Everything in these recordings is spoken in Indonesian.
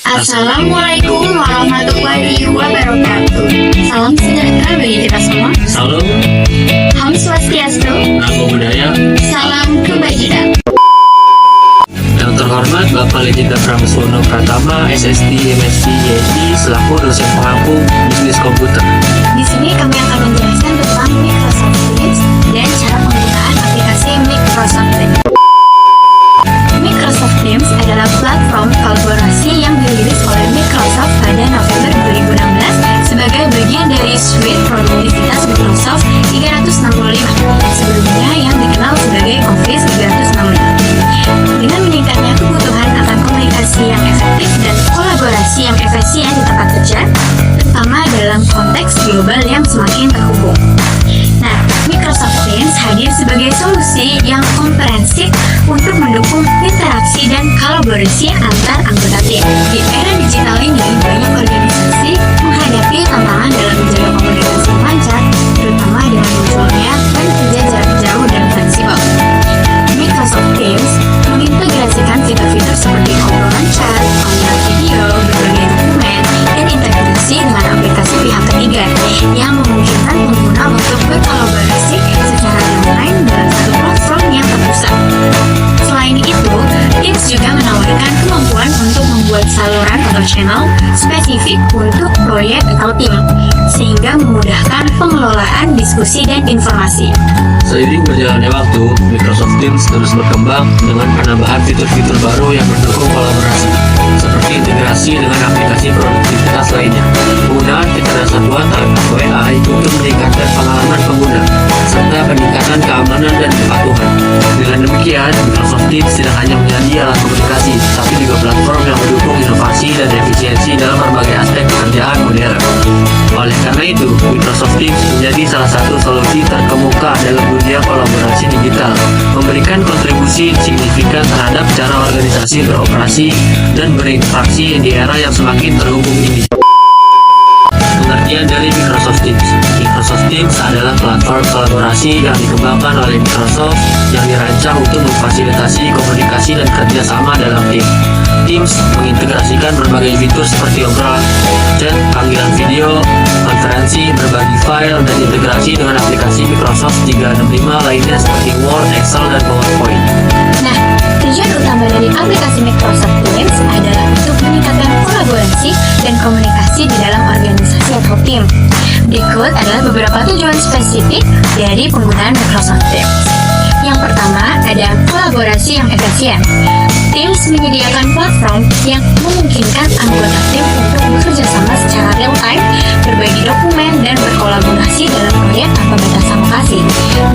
Assalamualaikum warahmatullahi wabarakatuh. Salam sejahtera bagi kita semua. Salam, Om Swastiastu. Namo Buddhaya. Salam kebajikan. Yang terhormat Bapak Legenda Prameswono Pratama, SSD, MSc, PhD, selaku dosen pengampu bisnis komputer. Di sini kami akan menjelaskan tentang Microsoft Teams dan cara penggunaan aplikasi Microsoft Teams. Microsoft Teams adalah platform kolaborasi yang dirilis oleh Microsoft pada November 2016 sebagai bagian dari suite produktivitas Microsoft 365, sebelumnya yang dikenal sebagai Office 365. Dengan meningkatnya kebutuhan akan komunikasi yang efektif dan kolaborasi yang efisien di tempat kerja, terutama dalam konteks global yang semakin terhubung. Nah, Microsoft Teams hadir sebagai solusi yang komprehensif untuk mendukung interaksi dan kolaborasi antar anggota tim. Di era digital ini, banyak organisasi menghadapi tantangan dalam menjaga komunikasi lancar, terutama dengan munculnya dan kerja jarak jauh dan fleksibel. Microsoft Teams mengintegrasikan fitur-fitur seperti obrolan chat, panggilan video, berbagai dokumen, dan integrasi dengan aplikasi pihak ketiga yang memungkinkan pengguna untuk berkolaborasi secara online dalam satu platform yang terpusat. Selain itu, Teams juga menawarkan kemampuan untuk membuat saluran atau channel spesifik untuk proyek atau tim, sehingga memudahkan pengelolaan diskusi dan informasi. Seiring berjalannya waktu, Microsoft Teams terus berkembang dengan penambahan fitur-fitur baru yang mendukung kolaborasi, seperti integrasi dengan aplikasi produktivitas lainnya. Penggunaan fitur dasar buatan atau AI untuk meningkatkan pengalaman pengguna, serta peningkatan keamanan dan kepatuhan. Dengan demikian, Microsoft Teams tidak hanya menjadi alat komunikasi, tapi juga platform yang mendukung inovasi dan efisiensi dalam berbagai aspek pekerjaan modern. Oleh karena itu, Microsoft Teams menjadi salah satu solusi terkemuka dalam dunia kolaborasi digital, memberikan kontribusi signifikan terhadap cara organisasi beroperasi dan berinteraksi di era yang semakin terhubung ini. Pengertian dari Microsoft Teams. Microsoft Teams adalah platform kolaborasi yang dikembangkan oleh Microsoft yang dirancang untuk memfasilitasi komunikasi dan kerjasama dalam tim. Teams mengintegrasikan berbagai fitur seperti obrolan, chat, panggilan video, konferensi, berbagi file, dan integrasi dengan aplikasi Microsoft 365 lainnya seperti Word, Excel, dan PowerPoint. Nah, tujuan utama dari aplikasi Microsoft Teams adalah untuk meningkatkan kolaborasi dan komunikasi di dalam organisasi atau tim. Berikut adalah beberapa tujuan spesifik dari penggunaan Microsoft Teams. Yang pertama, ada kolaborasi yang efisien. Teams menyediakan platform yang memungkinkan anggota tim untuk bekerja sama secara real-time, berbagi dokumen, dan berkolaborasi dalam proyek tanpa batas lokasi.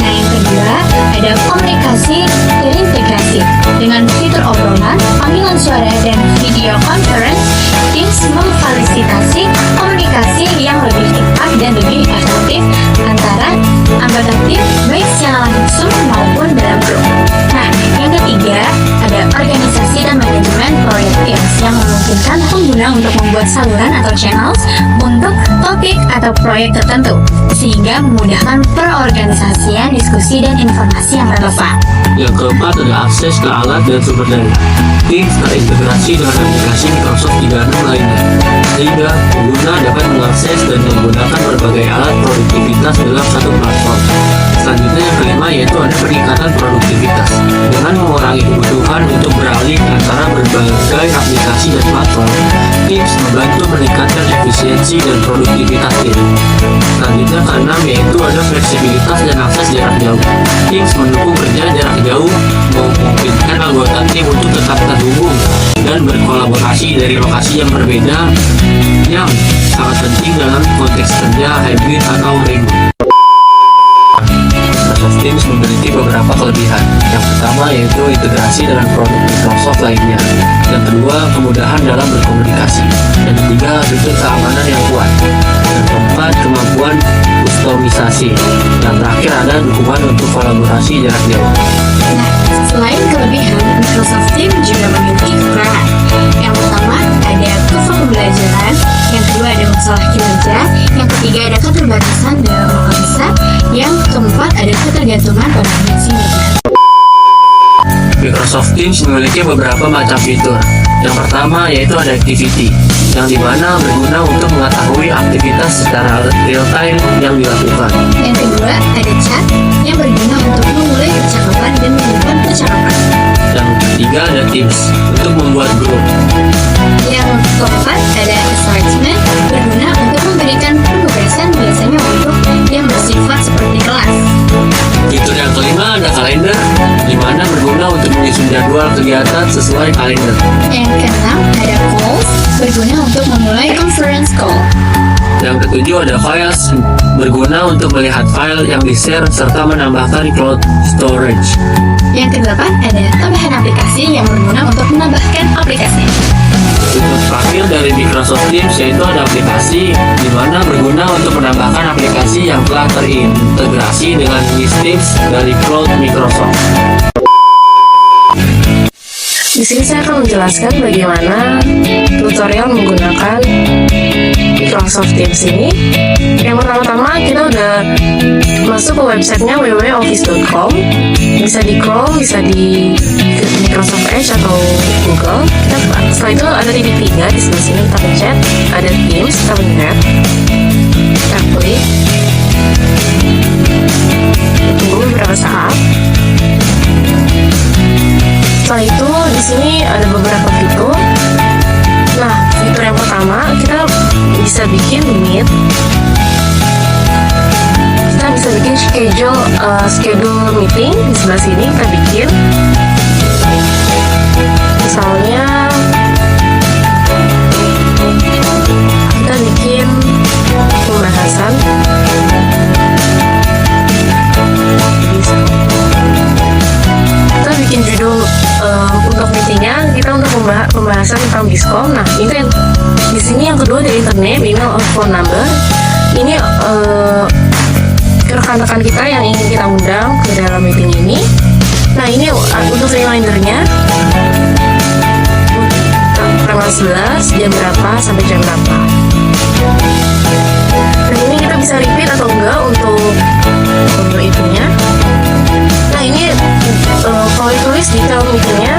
Nah, yang kedua, ada komunikasi terintegrasi. Dengan fitur obrolan, panggilan suara, dan video conference, Teams memfasilitasi komunikasi yang lebih cepat dan lebih efektif antara anggota tim, baik secara langsung maupun dalam grup. Nah, yang ketiga, ada organisasi dan manajemen proyek Teams yang memungkinkan pengguna untuk membuat saluran atau channels untuk topik atau proyek tertentu, sehingga memudahkan perorganisasian diskusi dan informasi yang relevan. Yang keempat adalah akses ke alat dan sumber daya. Teams terintegrasi dengan aplikasi Microsoft 365 lainnya, sehingga pengguna dapat mengakses dan menggunakan berbagai alat produktivitas dalam satu platform. Selanjutnya yang kelima yaitu ada peningkatan produktivitas. Dengan mengurangi kebutuhan untuk beralih antara berbagai aplikasi dan platform, Teams membantu meningkatkan efisiensi dan produktivitas tim. Selanjutnya keenam yaitu ada fleksibilitas dan akses jarak jauh. Teams mendukung kerja jarak jauh, memungkinkan anggota tim untuk tetap terhubung dan berkolaborasi dari lokasi yang berbeda, yang sangat penting dalam konteks kerja hybrid atau remote. Microsoft Teams memiliki beberapa kelebihan. Yang pertama yaitu integrasi dengan produk Microsoft lainnya. Yang kedua, kemudahan dalam berkomunikasi. Yang ketiga, fitur keamanan yang kuat. Yang keempat, kemampuan kustomisasi. Yang terakhir ada dukungan untuk kolaborasi jarak jauh. Nah, selain kelebihan, Microsoft Teams juga memiliki kekurangan. Yang pertama, ada kurva pembelajaran. Yang kedua, ada masalah kinerja. Yang ketiga, ada keterbatasan dalam lokasi. Yang keempat, ada ketergantungan pada koneksi internet. Microsoft Teams memiliki beberapa macam fitur. Yang pertama yaitu ada Activity, yang dimana berguna untuk mengetahui aktivitas secara real time yang dilakukan. Yang kedua, ada Chat yang berguna untuk memulai percakapan dan menyimpan percakapan. Yang ketiga ada Teams, untuk membuat grup. Yang keempat, ada Assignment, berguna untuk memberikan penugasan biasanya untuk yang bersifat seperti kelas. Fitur yang kelima ada Kalender, di mana berguna untuk menyusun jadwal kegiatan sesuai kalender. Yang keenam, ada Calls, berguna untuk memulai conference call. Yang ketujuh ada Files, berguna untuk melihat file yang di-share serta menambahkan cloud storage. Yang kedelapan, ada tambahan aplikasi yang berguna untuk menambahkan aplikasi. Fitur terakhir dari Microsoft Teams yaitu ada aplikasi, di mana berguna untuk menambahkan aplikasi yang telah terintegrasi dengan Teams dari cloud Microsoft. Di sini saya akan menjelaskan bagaimana tutorial menggunakan Microsoft Teams ini. Yang pertama-tama kita udah masuk ke websitenya www.office.com. Bisa di Chrome, bisa di Microsoft Edge atau Google. Setelah itu ada titik 3 di sebelah sini, kita pencet. Ada Teams, kita pencet. Kita klik. Tunggu beberapa saat. Setelah itu di sini ada beberapa fitur. Nah, fitur yang pertama kita bisa bikin meet. Kita bisa bikin schedule meeting di sebelah sini kita bikin. Misalnya kita bikin pembahasan. Kita bikin judul untuk meetingnya, kita untuk pembahasan tentang diskon. Nah, ini kan di sini yang kedua ada internet, email, or phone number. Ini rekan-rekan kita yang ingin kita undang ke dalam meeting ini. Nah, ini untuk remindernya tanggal 11, jam berapa sampai jam berapa. Dan ini kita bisa repeat atau enggak untuk itunya. Nah, ini kalau ditulis detail meetingnya,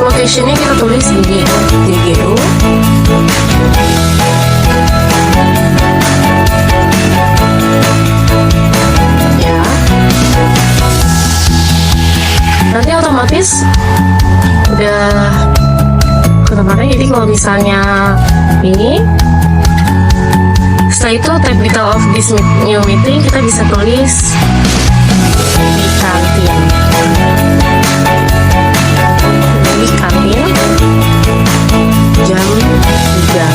location-nya kita tulis di GGU. Ya. Nanti otomatis udah otomatis. Jadi kalau misalnya ini, setelah itu type detail of this new meeting, kita bisa tulis di kantin. Jam 3.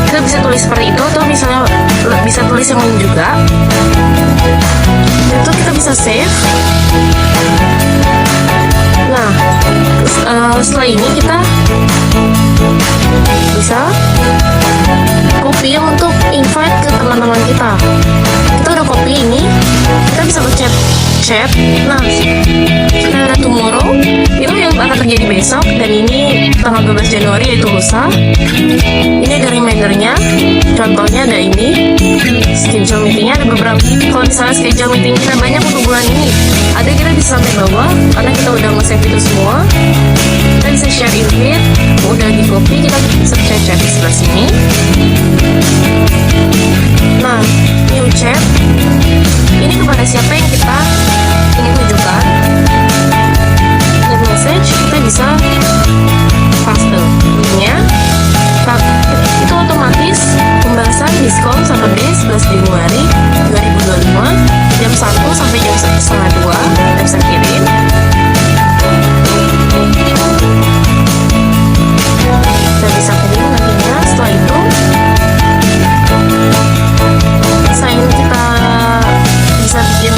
Kita bisa tulis seperti itu, atau misalnya bisa tulis yang lain juga. Itu kita bisa save. Nah, setelah ini kita bisa copy untuk invite ke teman-teman kita. Kita udah copy ini, kita bisa pencet chat. Nah, kita ada tomorrow, itu yang akan terjadi besok, dan ini tanggal 12 Januari yaitu lusa. Ini ada remindernya, contohnya ada ini schedule meetingnya, ada beberapa. Kalau misalnya schedule meeting kita banyak untuk bulan ini, ada, kita bisa sampai bawah karena kita udah nge-save itu semua. Kita bisa share invite, udah di copy, kita bisa chat di sebelah sini. Nah, new chat ini kepada siapa yang kita ingin tunjukkan. New message kita bisa paste linknya. Itu otomatis pembahasan diskon Saturday 11 Januari 2025 jam 1 sampai jam 1:30. Kita bisa kirim. Kita bisa kirim nantinya. Setelah itu kita bisa bikin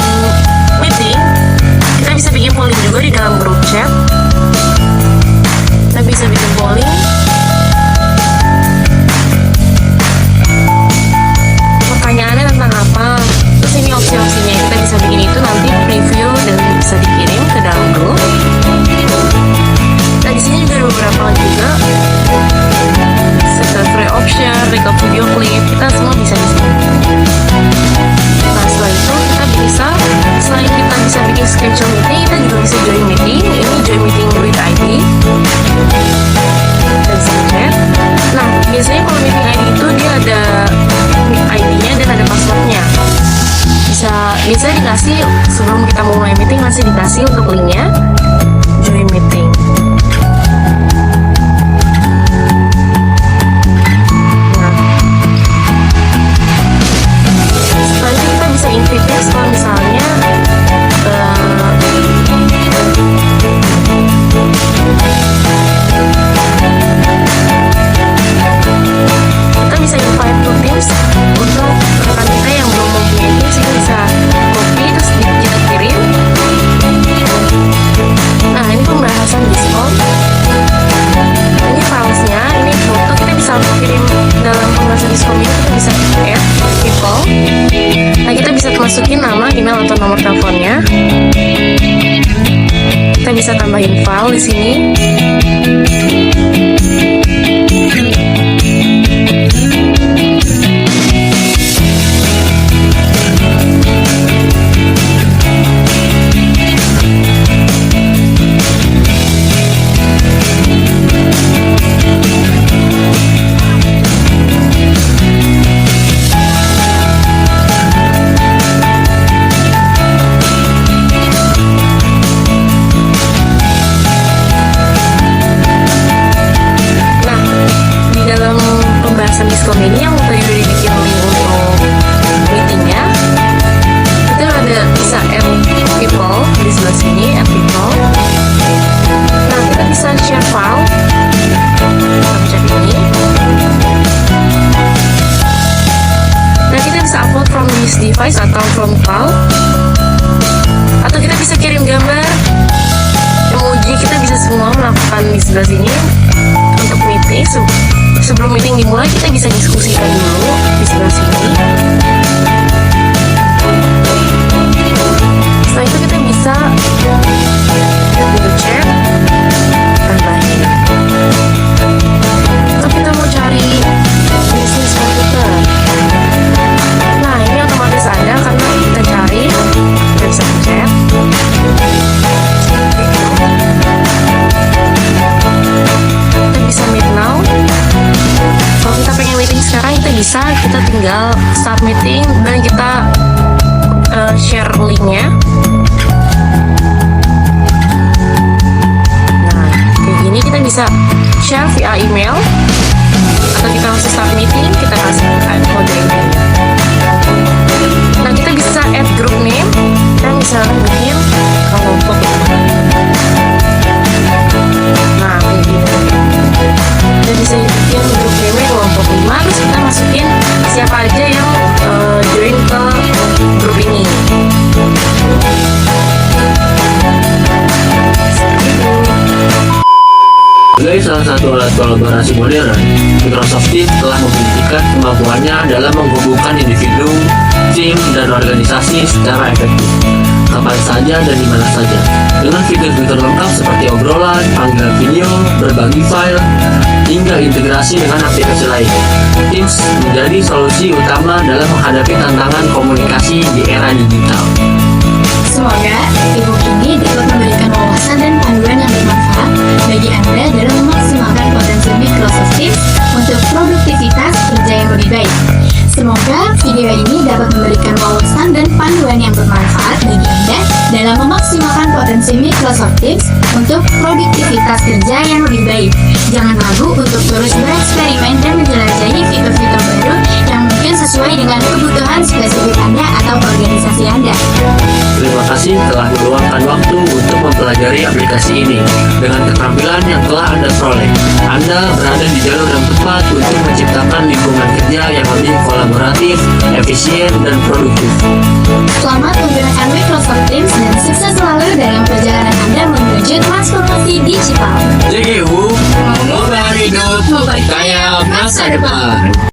ke sini. Discord ini yang tadi udah dibikin link untuk meetingnya, itu ada bisa add people di sebelah sini, add people. Nah, kita bisa share file dalam chat ini. Nah, kita bisa upload from this device atau from cloud, atau kita bisa kirim gambar, emoji. Kita bisa semua melakukan di sebelah sini untuk meeting. Sebelum meeting dimulai, kita bisa diskusikan dulu di sebelah sini. Setelah itu kita bisa chat tambahin. Atau kita mau cari bisnis komputer. Nah, ini otomatis ada karena kita cari, kita bisa chat. Kita bisa meet now. Kalau kita pengen meeting sekarang, kita tinggal start meeting dan kita share linknya. Nah, kayak gini kita bisa share via email, atau kita langsung start meeting, kita kasih kode emailnya. Nah, kita bisa add group name, kita bisa bikin kelompok. Nah, kayak gini. Kita bisa bikin grup name kelompok 5, terus kita masukin siapa aja yang join ke grup ini. Sebagai salah satu alat kolaborasi modern, Microsoft Teams telah membuktikan kemampuannya dalam menghubungkan individu, tim, dan organisasi secara efektif, kapan saja dan di mana saja, dengan fitur-fitur lengkap seperti obrolan, panggilan video, berbagi file, hingga integrasi dengan aplikasi lain. Teams menjadi solusi utama dalam menghadapi tantangan komunikasi di era digital. Semoga ebook ini dapat memberikan wawasan dan panduan yang bermanfaat bagi Anda dalam memaksimalkan potensi Microsoft Teams untuk produktivitas kerja yang lebih baik. Semoga video ini dapat memberikan wawasan dan panduan yang bermanfaat bagi Anda dalam memaksimalkan potensi Microsoft Teams untuk produktivitas kerja yang lebih baik. Jangan ragu untuk terus bereksperimen dan menjelajahi fitur-fitur baru yang mungkin sesuai dengan kebutuhan spesifik Anda atau organisasi Anda. Terima kasih telah meluangkan waktu untuk mempelajari aplikasi ini. Dengan keterampilan yang telah Anda peroleh, Anda berada di jalur yang tepat untuk menciptakan lingkungan kerja yang lebih kolaboratif, efisien, dan produktif. Selamat menggunakan Microsoft Teams dan sukses selalu dalam perjalanan Anda menuju transformasi digital. JGU, mengubah hidup, memperkaya masa depan.